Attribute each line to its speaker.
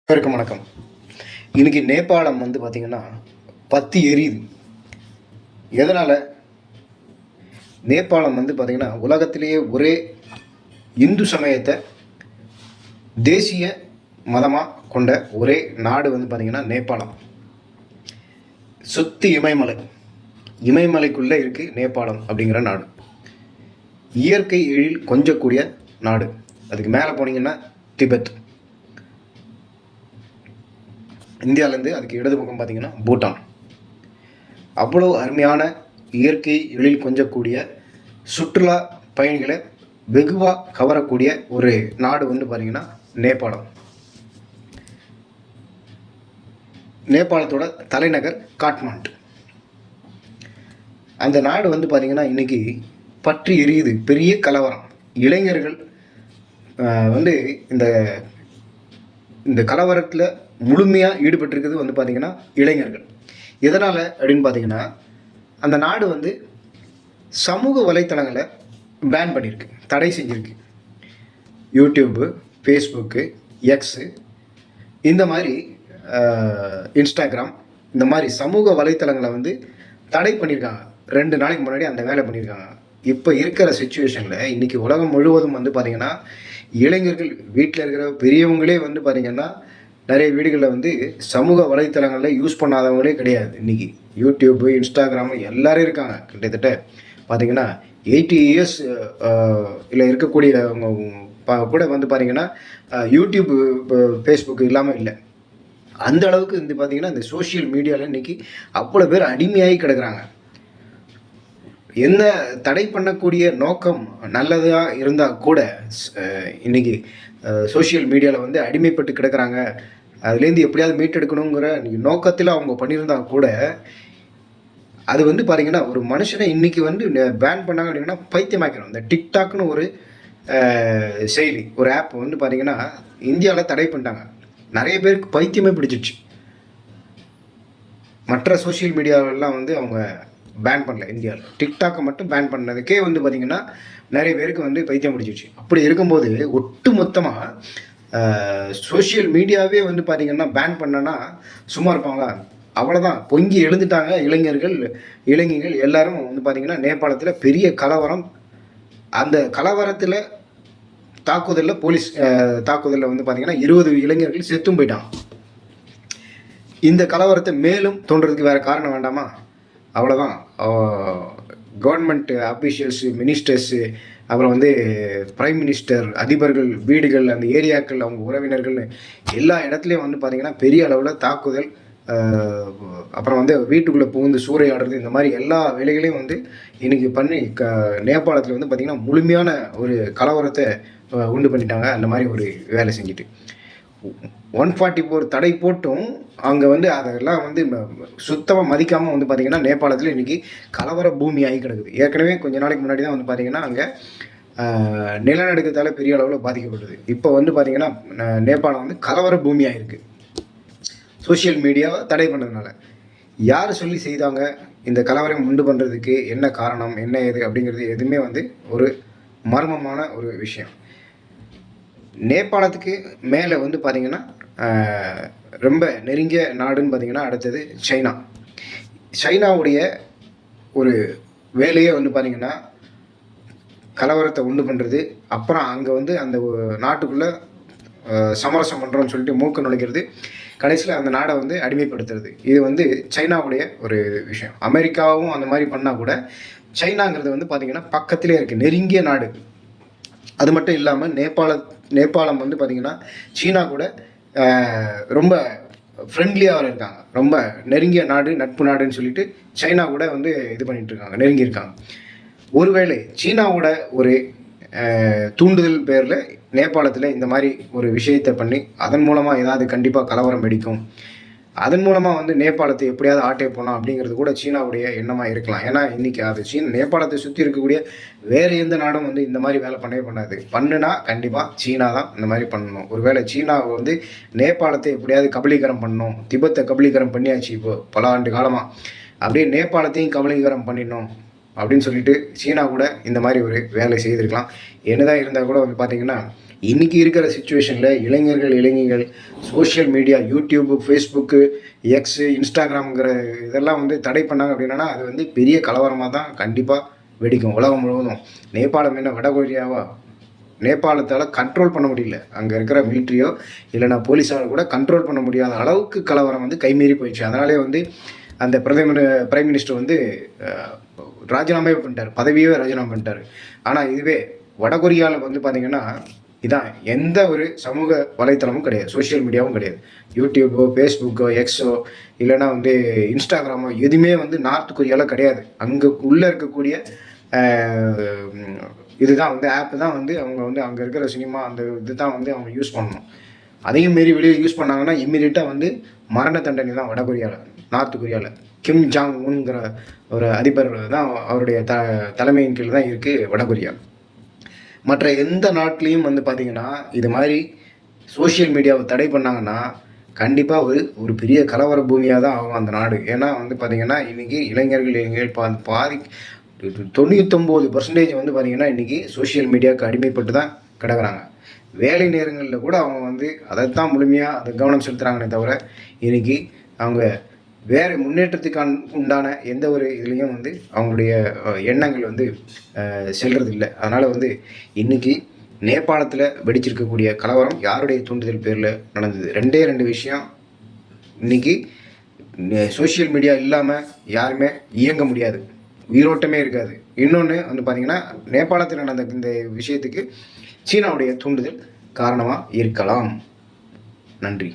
Speaker 1: அனைவருக்கும் வணக்கம். இன்னைக்கு நேபாளம் பார்த்தீங்கன்னா பத்தி எரியுது. எதனால? நேபாளம் பார்த்தீங்கன்னா உலகத்திலேயே ஒரே இந்து சமயத்தை தேசிய மதமாக கொண்ட ஒரே நாடு பார்த்தீங்கன்னா நேபாளம். சுத்தி இமயமலை, இமயமலைக்குள்ளே இருக்குது நேபாளம் அப்படிங்கிற நாடு. இயற்கை எழில் கொஞ்சக்கூடிய நாடு. அதுக்கு மேலே போனீங்கன்னா திபெத். இந்தியாவிலேருந்து அதுக்கு இடது பக்கம் பார்த்தீங்கன்னா பூட்டான். அவ்வளோ அருமையான இயற்கை எழில் கொஞ்சக்கூடிய சுற்றுலா பயணிகளை வெகுவாக கவரக்கூடிய ஒரு நாடு பார்த்தீங்கன்னா நேபாளம். நேபாளத்தோட தலைநகர் காட்மாண்டு. அந்த நாடு பார்த்தீங்கன்னா இன்றைக்கி பற்றி எரியுது. பெரிய கலவரம். இளைஞர்கள் இந்த இந்த கலவரத்தில் முழுமையாக ஈடுபட்டிருக்கிறது பார்த்திங்கன்னா இளைஞர்கள். எதனால் அப்படின்னு பார்த்தீங்கன்னா அந்த நாடு சமூக வலைத்தளங்களை பேன் பண்ணியிருக்கு, தடை செஞ்சுருக்கு. யூடியூப்பு, ஃபேஸ்புக்கு, எக்ஸு, இந்த மாதிரி இன்ஸ்டாகிராம், இந்த மாதிரி சமூக வலைத்தளங்களை தடை பண்ணியிருக்காங்க. 2 நாளைக்கு முன்னாடி அந்த வேலை பண்ணியிருக்காங்க. இப்போ இருக்கிற சுச்சுவேஷனில் இன்றைக்கி உலகம் முழுவதும் பார்த்திங்கன்னா இளைஞர்கள், வீட்டில் இருக்கிற பெரியவங்களே பார்த்திங்கன்னா நிறைய வீடுகளில் சமூக வலைத்தளங்களில் யூஸ் பண்ணாதவங்களே கிடையாது. இன்றைக்கி யூடியூப்பு, இன்ஸ்டாகிராமு எல்லோரும் இருக்காங்க. கிட்டத்தட்ட பார்த்திங்கன்னா 80 இயர்ஸ் இல்லை இருக்கக்கூடியவங்க கூட பார்த்திங்கன்னா யூடியூப்பு, ஃபேஸ்புக்கு இல்லாமல் இல்லை. அந்த அளவுக்கு பார்த்திங்கன்னா இந்த சோஷியல் மீடியாவில் இன்றைக்கி அவ்வளோ பேர் அடிமையாகி கிடக்குறாங்க. என்ன தடை பண்ணக்கூடிய நோக்கம் நல்லதாக இருந்தால் கூட இன்றைக்கி சோஷியல் மீடியாவில் அடிமைப்பட்டு கிடக்கிறாங்க. அதுலேருந்து எப்படியாவது மீட்டெடுக்கணுங்கிற நோக்கத்தில் அவங்க பண்ணியிருந்தால் கூட அது பார்த்திங்கன்னா ஒரு மனுஷனை இன்றைக்கி பேன் பண்ணாங்க அப்படின்னா பைத்தியமாக்கணும். இந்த டிக்டாக்னு ஒரு செயலி, ஒரு ஆப் பார்த்திங்கன்னா இந்தியாவில் தடை பண்ணிட்டாங்க. நிறைய பேருக்கு பைத்தியமே பிடிச்சிடுச்சு. மற்ற சோஷியல் மீடியாவெல்லாம் அவங்க பேன் பண்ணல. இந்தியாவில் டிக்டாக்கை மட்டும் பேன் பண்ணதுக்கே பார்த்திங்கன்னா நிறைய பேருக்கு பைத்தியம் பிடிச்சிடுச்சு. அப்படி இருக்கும்போது ஒட்டு மொத்தமாக சோஷியல் மீடியாவே பார்த்திங்கன்னா பேன் பண்ணனா சும்மா இருப்பாங்களா? அவ்வளோதான், பொங்கி எழுந்துட்டாங்க இளைஞர்கள் எல்லாரும் பார்த்திங்கன்னா நேபாளத்தில் பெரிய கலவரம். அந்த கலவரத்தில் தாக்குதலில், போலீஸ் தாக்குதலில் பார்த்திங்கன்னா 20 இளைஞர்கள் செத்தும் போயிட்டாங்க. இந்த கலவரத்தை மேலும் தோன்றதுக்கு வேறு காரணம் வேண்டாமா? அவ்வளோதான். கவர்மெண்ட் அஃபீஷியல்ஸு, மினிஸ்டர்ஸு, அப்புறம் பிரைம் மினிஸ்டர், அதிபர்கள் வீடுகள், அந்த ஏரியாக்கள், அவங்க உறவினர்கள் எல்லா இடத்துலையும் பார்த்திங்கன்னா பெரிய அளவில் தாக்குதல், அப்புறம் வீட்டுக்குள்ளே புகுந்து சூறையாடுறது, இந்த மாதிரி எல்லா வேலைகளையும் இன்றைக்கி பண்ணி நேபாளத்தில் பார்த்திங்கன்னா முழுமையான ஒரு கலவரத்தை உண்டு பண்ணிட்டாங்க. அந்த மாதிரி ஒரு வேலை செஞ்சுட்டு 144 தடை போட்டும் அங்கே அதெல்லாம் சுத்தமாக மதிக்காமல் பார்த்திங்கன்னா நேபாளத்தில் இன்றைக்கி கலவர பூமி ஆகி கிடக்குது. ஏற்கனவே கொஞ்சம் நாளைக்கு முன்னாடி தான் பார்த்திங்கன்னா அங்கே நிலநடுக்கத்தால் பெரிய அளவில் பாதிக்கப்பட்டது. இப்போ பார்த்திங்கன்னா நேபாளம் கலவர பூமியாக இருக்குது. சோஷியல் மீடியாவை தடை பண்ணதுனால. யார் சொல்லி செய்தாங்க இந்த கலவரம் உண்டு பண்ணுறதுக்கு? என்ன காரணம், என்ன ஏது அப்படிங்கிறது எதுவுமே ஒரு மர்மமான ஒரு விஷயம். நேபாளத்துக்கு மேலே பார்த்திங்கன்னா ரொம்ப நெருங்கிய நாடுன்னு பார்த்திங்கன்னா அடுத்தது சைனா. சைனாவுடைய ஒரு வேலையே பார்த்திங்கன்னா கலவரத்தை உண்டு பண்ணுறது. அப்புறம் அங்கே அந்த நாட்டுக்குள்ளே சமரசம் பண்ணுறோன்னு சொல்லிட்டு மூக்க நுழைக்கிறது. கடைசியில் அந்த நாடை அடிமைப்படுத்துறது. இது சைனாவுடைய ஒரு விஷயம். அமெரிக்காவும் அந்த மாதிரி பண்ணால் கூட சைனாங்கிறது பார்த்திங்கன்னா பக்கத்திலே இருக்குது, நெருங்கிய நாடு. அது மட்டும் இல்லாமல் நேபாளம் பார்த்திங்கன்னா சீனா கூட ரொம்ப ஃப்ரெண்ட்லியாக இருக்காங்க. ரொம்ப நெருங்கிய நாடு, நட்பு நாடுன்னு சொல்லிட்டு சைனா கூட இது பண்ணிகிட்ருக்காங்க, நெருங்கியிருக்காங்க. ஒருவேளை சீனாவோட ஒரு தூண்டுதல் பேரில் நேபாளத்தில் இந்த மாதிரி ஒரு விஷயத்தை பண்ணி அதன் மூலமாக ஏதாவது கண்டிப்பாக கலவரம் வெடிக்கும், அதன் மூலமாக நேபாளத்தை எப்படியாவது ஆட்டே போகலாம் அப்படிங்கிறது கூட சீனாவுடைய எண்ணமாக இருக்கலாம். ஏன்னா இன்றைக்கி அது நேபாளத்தை சுற்றி இருக்கக்கூடிய வேறு எந்த நாடும் இந்த மாதிரி வேலை பண்ணவே பண்ணாது. பண்ணுனா கண்டிப்பாக சீனா தான் இந்த மாதிரி பண்ணணும். ஒருவேளை சீனாவை நேபாளத்தை எப்படியாவது கபலீகரம் பண்ணணும். திபெத்தை கபலீகரம் பண்ணியாச்சு இப்போது பல ஆண்டு காலமாக. அப்படியே நேபாளத்தையும் கபலீகரம் பண்ணிடணும் அப்படின்னு சொல்லிட்டு சீனா கூட இந்த மாதிரி ஒரு வேலை செய்திருக்கலாம். என்னதான் இருந்தால் கூட பார்த்திங்கன்னா இன்றைக்கி இருக்கிற சுச்சுவேஷனில் இளைஞர்கள் social media, YouTube, Facebook, X, இன்ஸ்டாகிராம்ங்கிற இதெல்லாம் வந்து தடை பண்ணாங்க அப்படின்னா அது வந்து பெரிய கலவரமாக தான் கண்டிப்பாக வெடிக்கும் உலகம் முழுவதும். நேபாளம் என்ன வடகொரியாவா? நேபாளத்தால் கண்ட்ரோல் பண்ண முடியல. அங்கே இருக்கிற மிலிட்ரியோ இல்லைனா போலீஸால் கூட கண்ட்ரோல் பண்ண முடியாத அளவுக்கு கலவரம் வந்து கைமீறி போயிடுச்சு. அதனாலே வந்து அந்த பிரைம் மினிஸ்டர் வந்து ராஜினாமாவே பண்ணிட்டார், பதவியவே ராஜினாமா பண்ணிட்டார். ஆனால் இதுவே வடகொரியாவில் வந்து பார்த்திங்கன்னா இதான் எந்த ஒரு சமூக வலைத்தளமும் கிடையாது, சோஷியல் மீடியாவும் கிடையாது. யூடியூப்போ, ஃபேஸ்புக்கோ, எக்ஸோ இல்லைனா வந்து இன்ஸ்டாகிராமோ எதுவுமே வந்து நார்த் கொரியாவில் கிடையாது. அங்கே உள்ளே இருக்கக்கூடிய இதுதான் வந்து ஆப்பு தான் வந்து அவங்க வந்து அங்கே இருக்கிற சினிமா அந்த இது தான் வந்து அவங்க யூஸ் பண்ணணும். அதையும் மீறி வெளியே யூஸ் பண்ணாங்கன்னா இம்மீடியட்டாக வந்து மரண தண்டனை தான் வடகொரியாவில், நார்த் கொரியாவில். கிம் ஜாங் உன்கிற ஒரு அதிபர் தான் அவருடைய தலைமையின் கீழ் தான் இருக்குது வடகொரியா. மற்ற எந்த நாட்டிலையும் வந்து பார்த்திங்கன்னா இது மாதிரி சோஷியல் மீடியாவை தடை பண்ணாங்கன்னா கண்டிப்பாக ஒரு பெரிய கலவர பூமியாக தான் ஆகும் அந்த நாடு. ஏன்னா வந்து பார்த்திங்கன்னா இன்றைக்கி இளைஞர்கள் பாதி 99% வந்து பார்த்திங்கன்னா இன்றைக்கி சோஷியல் மீடியாவுக்கு அடிமைப்பட்டு தான் கிடக்குறாங்க. வேலை நேரங்களில் கூட அவங்க வந்து அதைத்தான் முழுமையாக அதை கவனம் செலுத்துகிறாங்களே தவிர இன்றைக்கி அவங்க வேறு முன்னேற்றத்துக்கான உண்டான எந்த ஒரு இதுலேயும் வந்து அவங்களுடைய எண்ணங்கள் வந்து செல்வது இல்லை. அதனால் வந்து இன்றைக்கி நேபாளத்தில் வெடிச்சிருக்கக்கூடிய கலவரம் யாருடைய தூண்டுதல் பேரில் நடந்தது? 2 விஷயம். இன்றைக்கி சோஷியல் மீடியா இல்லாமல் யாருமே இயங்க முடியாது, உயிரோட்டமே இருக்காது. இன்னொன்று வந்து பார்த்திங்கன்னா நேபாளத்தில் நடந்த இந்த விஷயத்துக்கு சீனாவுடைய தூண்டுதல் காரணமாக இருக்கலாம். நன்றி.